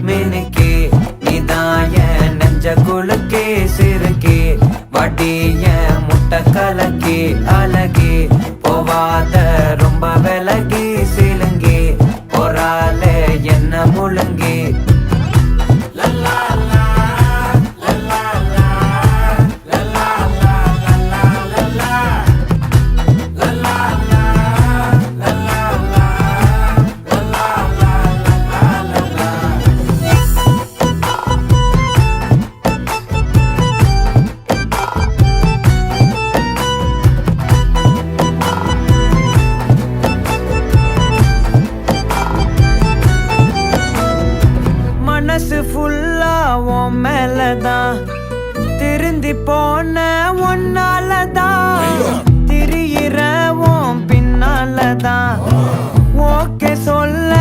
மினுக்கே நீதாய நெஞ்ச குலுக்கே சிறுக்கே வடிய முட்டை கலக்கே அழகே போவாத ரொம்ப விலகி சிலுங்கி பொறால என்ன முழுங்கி மனசு ஃபுல்லா உன் மேலதான் திருந்தி போன ஒன்னாலதான் திரியிற உன் பின்னாலதான் ஓகே சொல்ல